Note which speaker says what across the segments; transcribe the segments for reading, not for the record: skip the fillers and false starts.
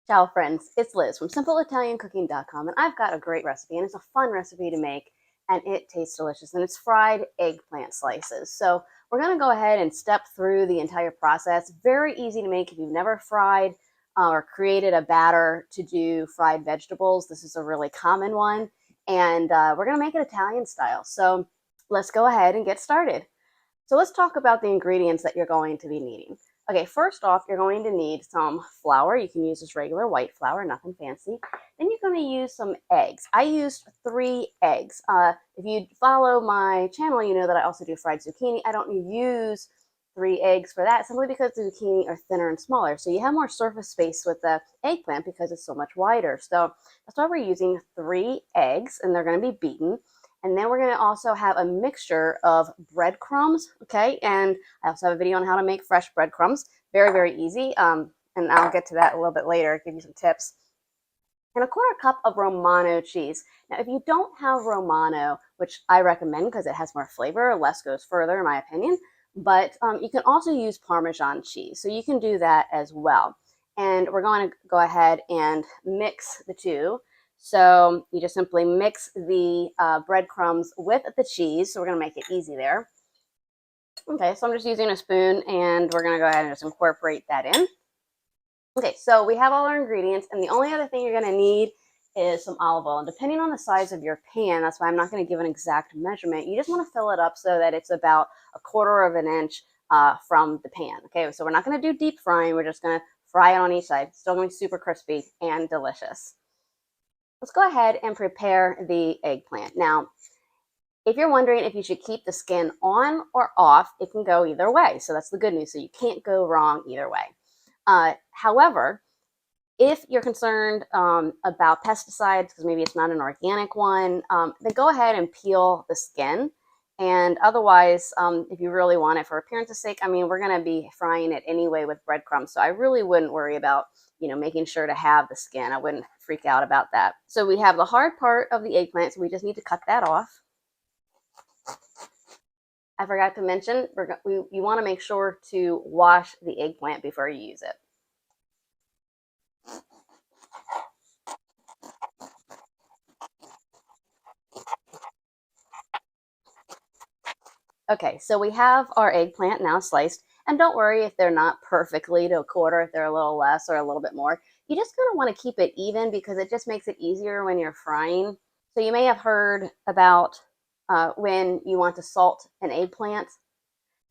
Speaker 1: Ciao friends, it's Liz from SimpleItalianCooking.com, and I've got a great recipe, and it's a fun recipe to make, and it tastes delicious, and it's fried eggplant slices. So we're going to go ahead and step through the entire process. Very easy to make if you've never fried or created a batter to do fried vegetables. This is a really common one, and we're going to make it Italian style. So let's go ahead and get started. So let's talk about the ingredients that you're going to be needing. Okay, first off, you're going to need some flour. You can use this regular white flour, nothing fancy. Then you're going to use some eggs. I used 3 eggs. If you follow my channel, you know that I also do fried zucchini. I don't use 3 eggs for that simply because the zucchini are thinner and smaller. So you have more surface space with the eggplant because it's so much wider. So that's why we're using 3 eggs, and they're going to be beaten. And then we're going to also have a mixture of breadcrumbs, okay? And I also have a video on how to make fresh breadcrumbs. Very, very easy. And I'll get to that a little bit later, give you some tips. And a 1/4 cup of Romano cheese. Now, if you don't have Romano, which I recommend because it has more flavor, less goes further in my opinion, but you can also use Parmesan cheese. So you can do that as well. And we're going to go ahead and mix the two. So you just simply mix the breadcrumbs with the cheese. So we're going to make it easy there. Okay, so I'm just using a spoon, and we're going to go ahead and just incorporate that in. Okay, so we have all our ingredients, and the only other thing you're going to need is some olive oil. And depending on the size of your pan, that's why I'm not going to give an exact measurement. You just want to fill it up so that it's about 1/4 of an inch from the pan. Okay, so we're not going to do deep frying. We're just going to fry it on each side. It's still going to be super crispy and delicious. Let's go ahead and prepare the eggplant. Now, if you're wondering if you should keep the skin on or off, it can go either way. So that's the good news. So you can't go wrong either way. However, if you're concerned about pesticides, because maybe it's not an organic one, then go ahead and peel the skin. And otherwise, if you really want it for appearance's sake, I mean, we're going to be frying it anyway with breadcrumbs. So I really wouldn't worry about, making sure to have the skin. I wouldn't freak out about that. So we have the hard part of the eggplant, so we just need to cut that off. I forgot to mention, you want to make sure to wash the eggplant before you use it. Okay, so we have our eggplant now sliced, and don't worry if they're not perfectly to 1/4, if they're a little less or a little bit more. You just kind of want to keep it even because it just makes it easier when you're frying. So you may have heard about when you want to salt an eggplant.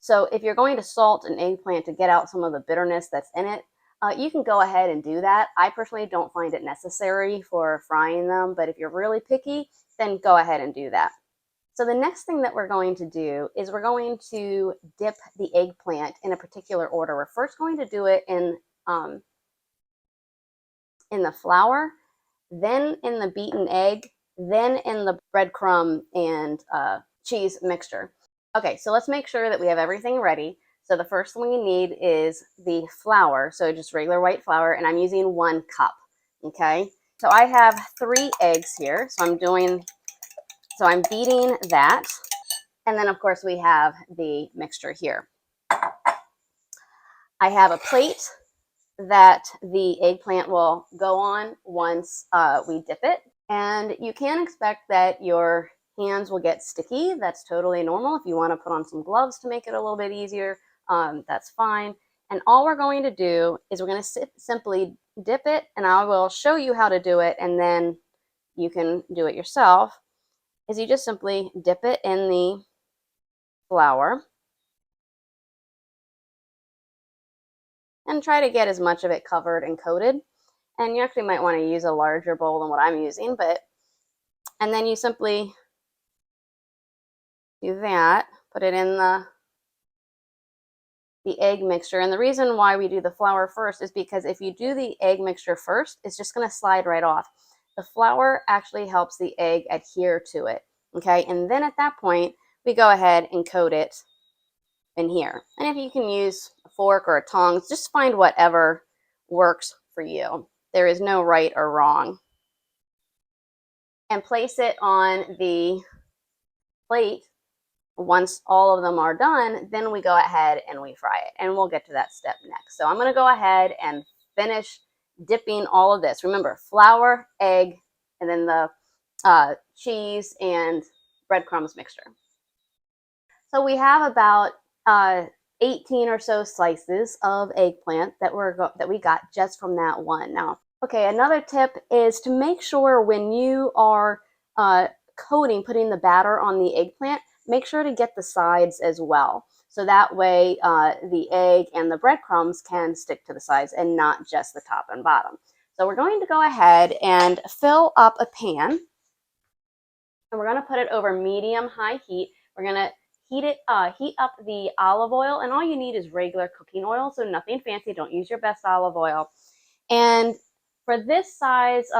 Speaker 1: So if you're going to salt an eggplant to get out some of the bitterness that's in it, you can go ahead and do that. I personally don't find it necessary for frying them, but if you're really picky, then go ahead and do that. So the next thing that we're going to do is we're going to dip the eggplant in a particular order. We're first going to do it in the flour, then in the beaten egg, then in the breadcrumb and cheese mixture. Okay, so let's make sure that we have everything ready. So the first thing we need is the flour, so just regular white flour, and I'm using 1 cup, okay? So I have 3 eggs here, so I'm beating that. And then, of course, we have the mixture here. I have a plate that the eggplant will go on once we dip it. And you can expect that your hands will get sticky. That's totally normal. If you want to put on some gloves to make it a little bit easier, that's fine. And all we're going to do is we're going to simply dip it, and I will show you how to do it, and then you can do it yourself, is you just simply dip it in the flour and try to get as much of it covered and coated. And you actually might want to use a larger bowl than what I'm using, and then you simply do that, put it in the egg mixture. And the reason why we do the flour first is because if you do the egg mixture first, it's just going to slide right off. The flour actually helps the egg adhere to it, okay? And then at that point, we go ahead and coat it in here. And if you can use a fork or a tongs, just find whatever works for you. There is no right or wrong. And place it on the plate. Once all of them are done, then we go ahead and we fry it. And we'll get to that step next. So I'm going to go ahead and finish dipping all of this. Remember, flour, egg, and then the cheese and breadcrumbs mixture. So we have about 18 or so slices of eggplant that we got just from that one. Now, okay, another tip is to make sure when you are putting the batter on the eggplant, make sure to get the sides as well. So that way the egg and the breadcrumbs can stick to the sides and not just the top and bottom. So we're going to go ahead and fill up a pan, and we're going to put it over medium-high heat. We're going to heat up the olive oil, and all you need is regular cooking oil, so nothing fancy. Don't use your best olive oil. And for this size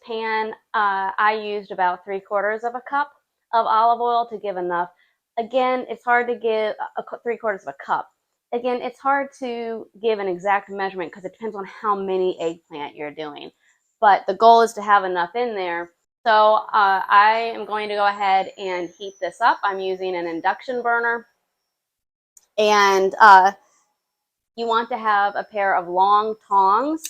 Speaker 1: pan, I used about 3/4 of a cup of olive oil to give enough. Again, it's hard to give 3/4 of a cup. Again, it's hard to give an exact measurement because it depends on how many eggplant you're doing. But the goal is to have enough in there. So I am going to go ahead and heat this up. I'm using an induction burner. And you want to have a pair of long tongs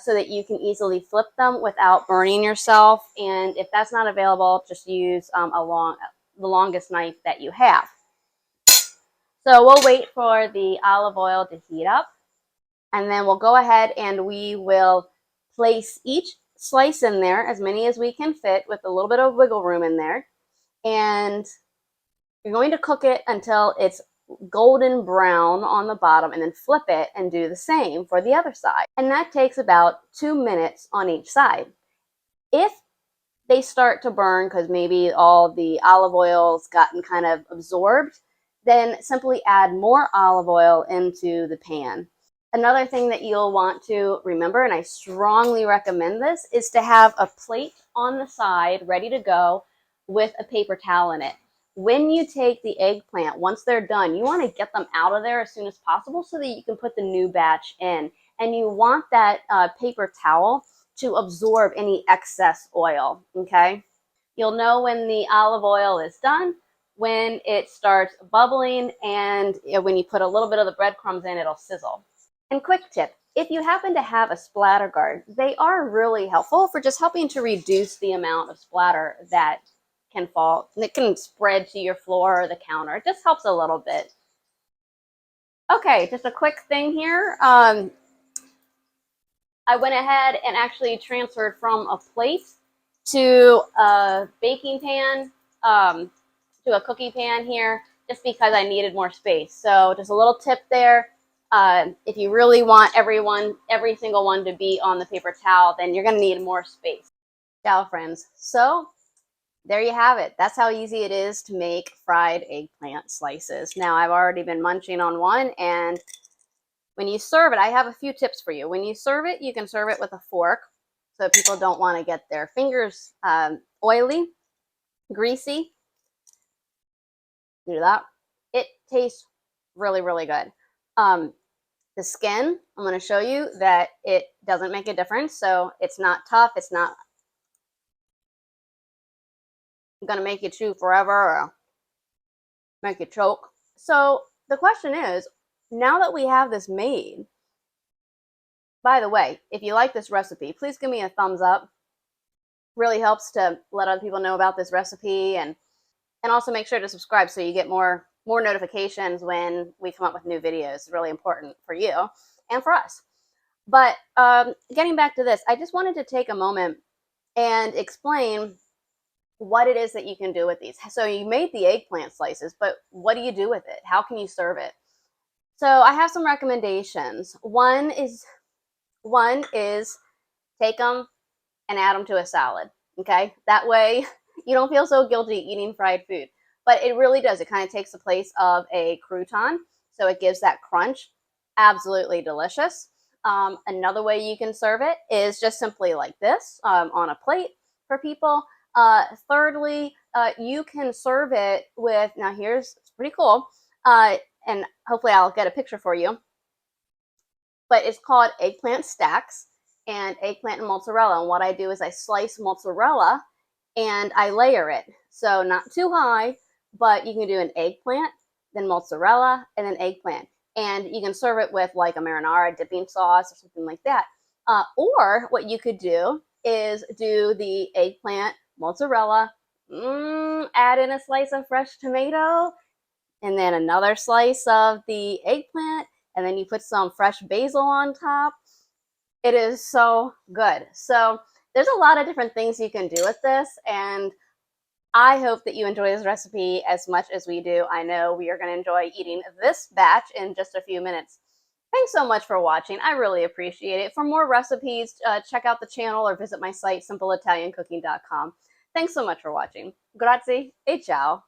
Speaker 1: so that you can easily flip them without burning yourself. And if that's not available, just use the longest knife that you have. So we'll wait for the olive oil to heat up, and then we'll go ahead and we will place each slice in there, as many as we can fit, with a little bit of wiggle room in there. And you're going to cook it until it's golden brown on the bottom, and then flip it and do the same for the other side. And that takes about 2 minutes on each side. If they start to burn because maybe all the olive oil's gotten kind of absorbed, then simply add more olive oil into the pan. Another thing that you'll want to remember, and I strongly recommend this, is to have a plate on the side ready to go with a paper towel in it. When you take the eggplant, once they're done, you want to get them out of there as soon as possible so that you can put the new batch in. And you want that paper towel to absorb any excess oil, okay? You'll know when the olive oil is done when it starts bubbling, and when you put a little bit of the breadcrumbs in, it'll sizzle. And quick tip, if you happen to have a splatter guard, they are really helpful for just helping to reduce the amount of splatter that can fall. It can spread to your floor or the counter. It just helps a little bit. Okay, just a quick thing here. I went ahead and actually transferred from a plate to a baking pan, to a cookie pan here, just because I needed more space. So just a little tip there. If you really want every single one to be on the paper towel, then you're going to need more space. Ciao, friends. So there you have it. That's how easy it is to make fried eggplant slices. Now, I've already been munching on one, and when you serve it, I have a few tips for you. When you serve it, you can serve it with a fork, so people don't want to get their fingers oily, greasy. Do that. It tastes really, really good. The skin, I'm going to show you that it doesn't make a difference. So it's not tough. It's not going to make you chew forever or make you choke. So the question is, now that we have this made, by the way, if you like this recipe, please give me a thumbs up. Really helps to let other people know about this recipe, and also make sure to subscribe so you get more notifications when we come up with new videos. It's really important for you and for us. But getting back to this, I just wanted to take a moment and explain what it is that you can do with these. So you made the eggplant slices, but what do you do with it? How can you serve it? So I have some recommendations. One is take them and add them to a salad, okay? That way you don't feel so guilty eating fried food. But it really does. It kind of takes the place of a crouton, so it gives that crunch. Absolutely delicious. Another way you can serve it is just simply like this, on a plate for people. Thirdly, you can serve it with, now it's pretty cool, and hopefully I'll get a picture for you, but it's called eggplant stacks and eggplant and mozzarella. And what I do is I slice mozzarella and I layer it. So not too high, but you can do an eggplant, then mozzarella, and then eggplant. and you can serve it with like a marinara dipping sauce or something like that. Or what you could do is do the eggplant mozzarella, add in a slice of fresh tomato, and then another slice of the eggplant, and then you put some fresh basil on top. It is so good. So there's a lot of different things you can do with this, and I hope that you enjoy this recipe as much as we do. I know we are going to enjoy eating this batch in just a few minutes. Thanks so much for watching. I really appreciate it. For more recipes, check out the channel or visit my site, simpleitaliancooking.com. Thanks so much for watching. Grazie e ciao.